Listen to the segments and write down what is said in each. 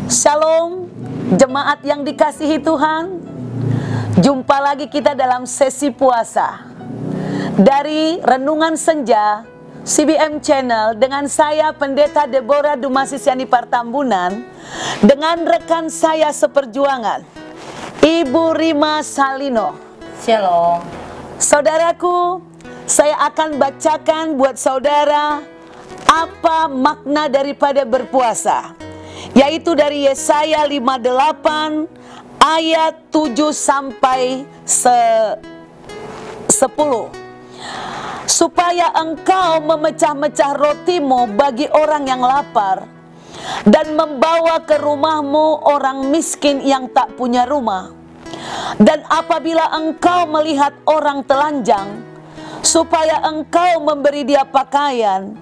Shalom, jemaat yang dikasihi Tuhan. Jumpa lagi kita dalam sesi puasa dari Renungan Senja CBM Channel dengan saya Pendeta Deborah Dumasisyani Partambunan, dengan rekan saya seperjuangan Ibu Rima Salino. Shalom. Saudaraku, saya akan bacakan buat saudara apa makna daripada berpuasa, yaitu dari Yesaya 58 ayat 7 sampai 10. Supaya engkau memecah-mecah rotimu bagi orang yang lapar, dan membawa ke rumahmu orang miskin yang tak punya rumah. Dan apabila engkau melihat orang telanjang, supaya engkau memberi dia pakaian,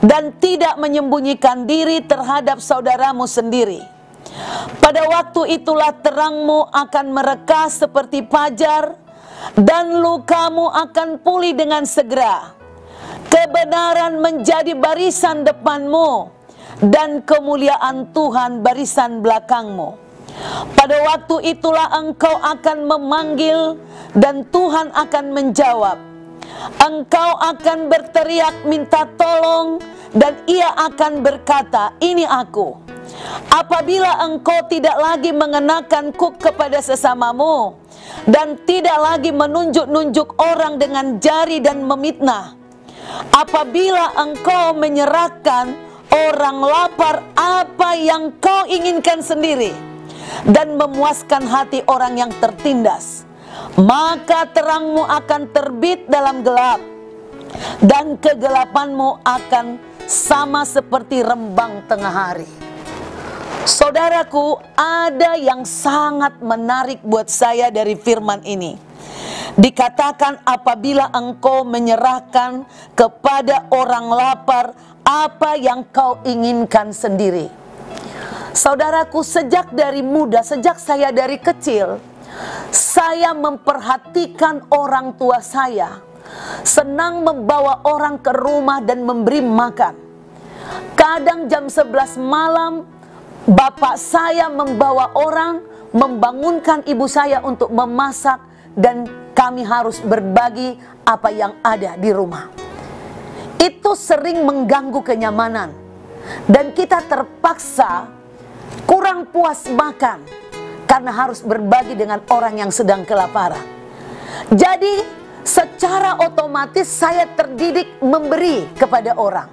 dan tidak menyembunyikan diri terhadap saudaramu sendiri. Pada waktu itulah terangmu akan mereka seperti fajar, dan lukamu akan pulih dengan segera. Kebenaran menjadi barisan depanmu, dan kemuliaan Tuhan barisan belakangmu. Pada waktu itulah engkau akan memanggil, dan Tuhan akan menjawab. Engkau akan berteriak minta tolong, dan ia akan berkata, ini aku. Apabila engkau tidak lagi mengenakan kuk kepada sesamamu, dan tidak lagi menunjuk-nunjuk orang dengan jari dan memitnah. Apabila engkau menyerahkan orang lapar apa yang kau inginkan sendiri, dan memuaskan hati orang yang tertindas, maka terangmu akan terbit dalam gelap, dan kegelapanmu akan sama seperti rembang tengah hari. Saudaraku, ada yang sangat menarik buat saya dari firman ini. Dikatakan apabila engkau menyerahkan kepada orang lapar apa yang kau inginkan sendiri. Saudaraku, sejak dari muda, sejak saya dari kecil, saya memperhatikan orang tua saya. Senang membawa orang ke rumah dan memberi makan. Kadang jam 11 malam, bapak saya membawa orang, membangunkan ibu saya untuk memasak, dan kami harus berbagi apa yang ada di rumah. Itu sering mengganggu kenyamanan, dan kita terpaksa kurang puas makan karena harus berbagi dengan orang yang sedang kelaparan. Jadi secara otomatis saya terdidik memberi kepada orang.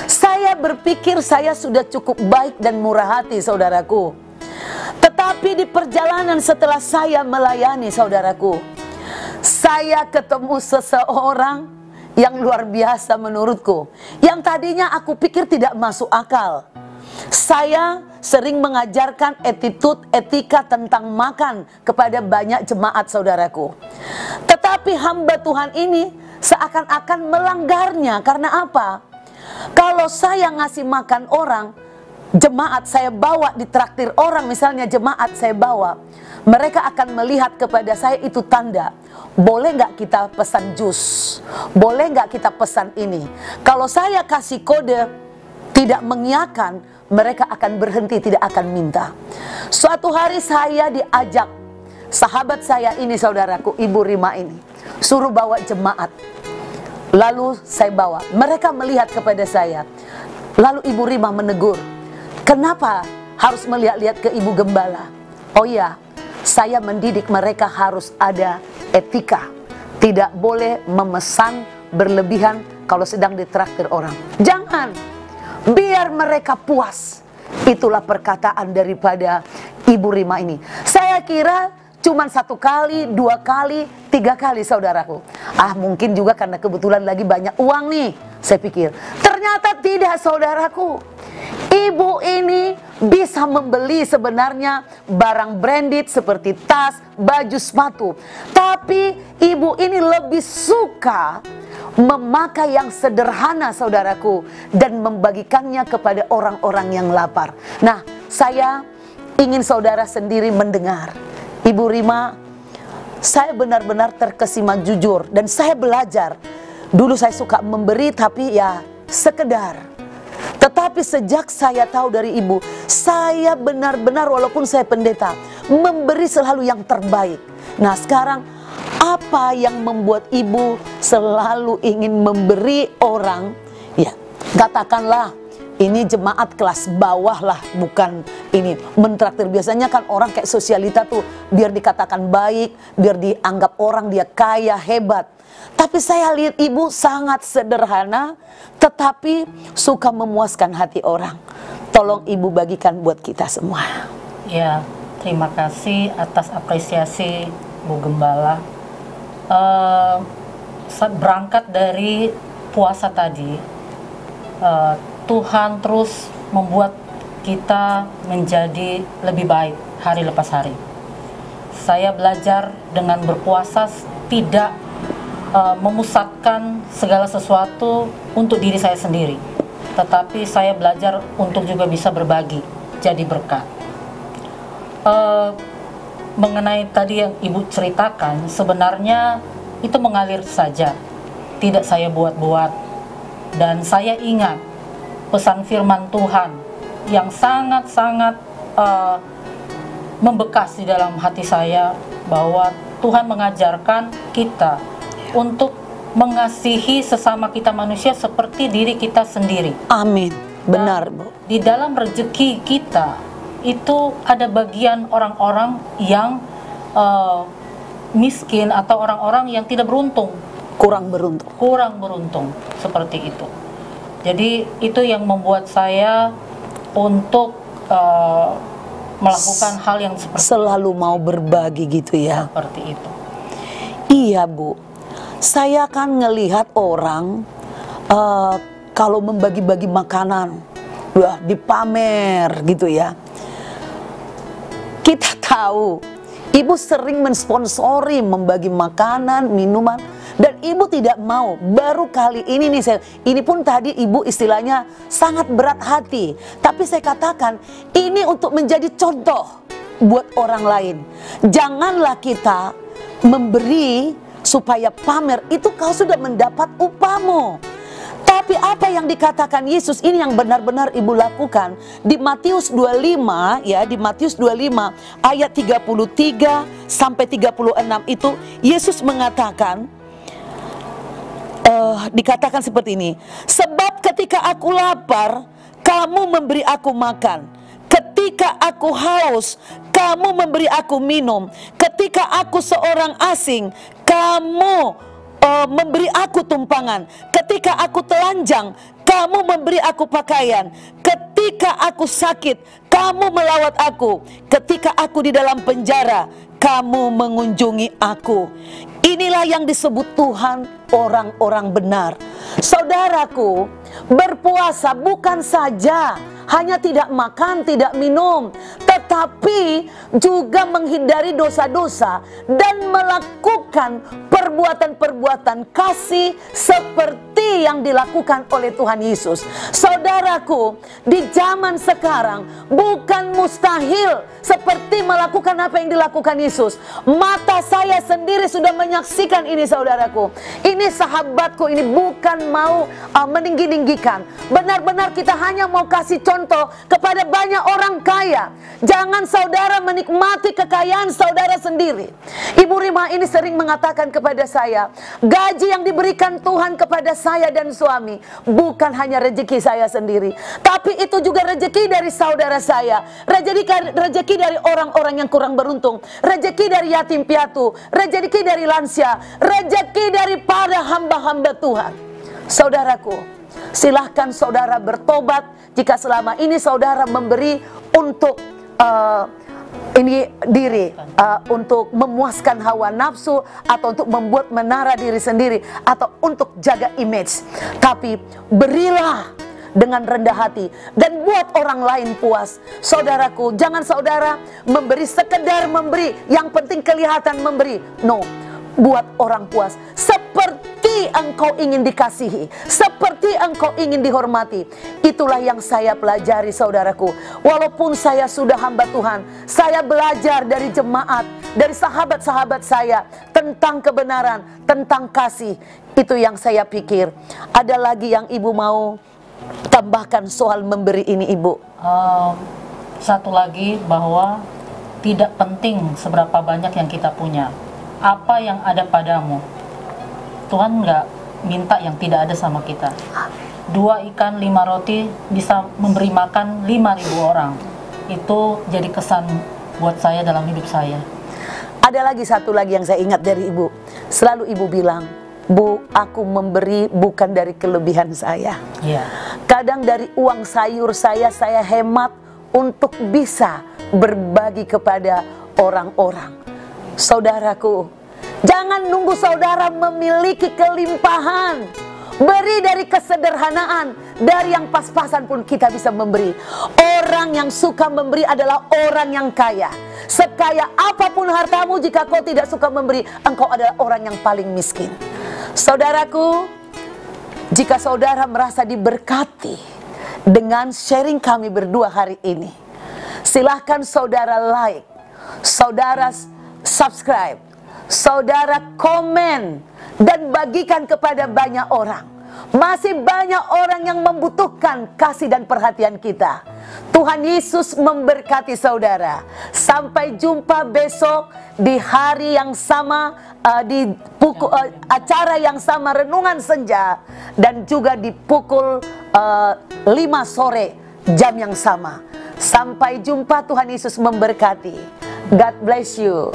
Saya berpikir saya sudah cukup baik dan murah hati, saudaraku. Tetapi di perjalanan setelah saya melayani, saudaraku, saya ketemu seseorang yang luar biasa menurutku, yang tadinya aku pikir tidak masuk akal. Saya sering mengajarkan attitude, etika tentang makan kepada banyak jemaat, saudaraku. Tetapi hamba Tuhan ini seakan-akan melanggarnya. Karena apa? Kalau saya ngasih makan orang, jemaat saya bawa di traktir orang, misalnya jemaat saya bawa, mereka akan melihat kepada saya itu tanda. Boleh nggak kita pesan jus? Boleh nggak kita pesan ini? Kalau saya kasih kode tidak mengiyakan, mereka akan berhenti, tidak akan minta. Suatu hari saya diajak sahabat saya ini, saudaraku, Ibu Rima ini, suruh bawa jemaat. Lalu saya bawa, mereka melihat kepada saya. Lalu Ibu Rima menegur, kenapa harus melihat-lihat ke Ibu Gembala? Oh iya, saya mendidik mereka harus ada etika. Tidak boleh memesan berlebihan kalau sedang ditraktir orang. Jangan, biar mereka puas. Itulah perkataan daripada Ibu Rima ini. Saya kira cuma 1 kali, 2 kali, 3 kali, saudaraku. Mungkin juga karena kebetulan lagi banyak uang nih, saya pikir. Ternyata tidak, saudaraku. Ibu ini bisa membeli sebenarnya barang branded seperti tas, baju, sepatu. Tapi ibu ini lebih suka memakai yang sederhana, saudaraku, dan membagikannya kepada orang-orang yang lapar. Nah, saya ingin saudara sendiri mendengar. Ibu Rima, saya benar-benar terkesima jujur, dan saya belajar. Dulu saya suka memberi tapi ya sekedar. Tetapi sejak saya tahu dari ibu, saya benar-benar walaupun saya pendeta, memberi selalu yang terbaik. Nah sekarang, apa yang membuat ibu selalu ingin memberi orang? Ya, katakanlah ini jemaat kelas bawah lah, bukan ini mentraktir. Biasanya kan orang kayak sosialita tuh biar dikatakan baik, biar dianggap orang dia kaya, hebat. Tapi saya lihat ibu sangat sederhana, tetapi suka memuaskan hati orang. Tolong ibu bagikan buat kita semua. Ya, terima kasih atas apresiasi Bu Gembala. Berangkat dari puasa tadi, Tuhan terus membuat kita menjadi lebih baik hari lepas hari. Saya belajar dengan berpuasa tidak memusatkan segala sesuatu untuk diri saya sendiri, tetapi saya belajar untuk juga bisa berbagi, jadi berkat. Mengenai tadi yang Ibu ceritakan, sebenarnya itu mengalir saja, tidak saya buat-buat. Dan saya ingat pesan firman Tuhan yang sangat-sangat membekas di dalam hati saya, bahwa Tuhan mengajarkan kita untuk mengasihi sesama kita manusia seperti diri kita sendiri. Amin. Benar, Bu. Di dalam rezeki kita itu ada bagian orang-orang yang miskin atau orang-orang yang tidak beruntung, kurang beruntung seperti itu. Jadi itu yang membuat saya untuk melakukan hal yang selalu mau berbagi gitu ya. Seperti itu. Iya Bu, saya kan ngelihat orang kalau membagi-bagi makanan, wah dipamer gitu ya. Kita tahu ibu sering mensponsori membagi makanan, minuman, dan ibu tidak mau. Baru kali ini nih ini pun tadi ibu istilahnya sangat berat hati, tapi saya katakan ini untuk menjadi contoh buat orang lain. Janganlah kita memberi supaya pamer, itu kau sudah mendapat upahmu. Tapi apa yang dikatakan Yesus ini yang benar-benar ibu lakukan di Matius 25 ya, di Matius 25 ayat 33 sampai 36 itu Yesus mengatakan, dikatakan seperti ini, sebab ketika aku lapar, kamu memberi aku makan. Ketika aku haus, kamu memberi aku minum. Ketika aku seorang asing, kamu memberi aku tumpangan. Ketika aku telanjang, kamu memberi aku pakaian. Ketika aku sakit, kamu melawat aku. Ketika aku di dalam penjara, kamu mengunjungi aku. Inilah yang disebut Tuhan orang-orang benar. Saudaraku, berpuasa bukan saja hanya tidak makan, tidak minum, tetapi juga menghindari dosa-dosa dan melakukan perbuatan-perbuatan kasih seperti yang dilakukan oleh Tuhan Yesus. Saudaraku, di zaman sekarang bukan mustahil seperti melakukan apa yang dilakukan Yesus. Mata saya sendiri sudah menyaksikan ini, saudaraku. Ini sahabatku, ini bukan mau meninggi-ninggikan. Benar-benar kita hanya mau kasih contoh kepada banyak orang kaya. Jangan saudara menikmati kekayaan saudara sendiri. Ibu Rima ini sering mengatakan kepada saya, gaji yang diberikan Tuhan kepada saya dan suami bukan hanya rezeki saya sendiri, tapi itu juga rezeki dari saudara saya, rezeki dari orang-orang yang kurang beruntung, rezeki dari yatim piatu, rezeki dari lansia, rezeki daripada hamba-hamba Tuhan. Saudaraku, silahkan saudara bertobat jika selama ini saudara memberi untuk untuk memuaskan hawa nafsu, atau untuk membuat menara diri sendiri, atau untuk jaga image. Tapi berilah dengan rendah hati dan buat orang lain puas. Saudaraku, jangan saudara memberi sekedar memberi, yang penting kelihatan memberi. No, buat orang puas seperti engkau ingin dikasihi, seperti engkau ingin dihormati. Itulah yang saya pelajari, saudaraku. Walaupun saya sudah hamba Tuhan, saya belajar dari jemaat, dari sahabat-sahabat saya tentang kebenaran, tentang kasih. Itu yang saya pikir. Ada lagi yang ibu mau tambahkan soal memberi ini, ibu? Satu lagi, bahwa tidak penting seberapa banyak yang kita punya, apa yang ada padamu. Tuhan nggak minta yang tidak ada sama kita. 2 ikan 5 roti bisa memberi makan 5.000 orang. Itu jadi kesan buat saya dalam hidup saya. Ada lagi satu lagi yang saya ingat dari ibu. Selalu ibu bilang, Bu, aku memberi bukan dari kelebihan saya. Iya. Kadang dari uang sayur saya hemat untuk bisa berbagi kepada orang-orang. Saudaraku, jangan nunggu saudara memiliki kelimpahan. Beri dari kesederhanaan, dari yang pas-pasan pun kita bisa memberi. Orang yang suka memberi adalah orang yang kaya. Sekaya apapun hartamu, jika kau tidak suka memberi, engkau adalah orang yang paling miskin. Saudaraku, jika saudara merasa diberkati dengan sharing kami berdua hari ini, silahkan saudara like, saudara subscribe, saudara komen, dan bagikan kepada banyak orang. Masih banyak orang yang membutuhkan kasih dan perhatian kita. Tuhan Yesus memberkati saudara. Sampai jumpa besok di hari yang sama, di acara yang sama, renungan senja, dan juga di pukul 5 sore jam yang sama. Sampai jumpa, Tuhan Yesus memberkati. God bless you.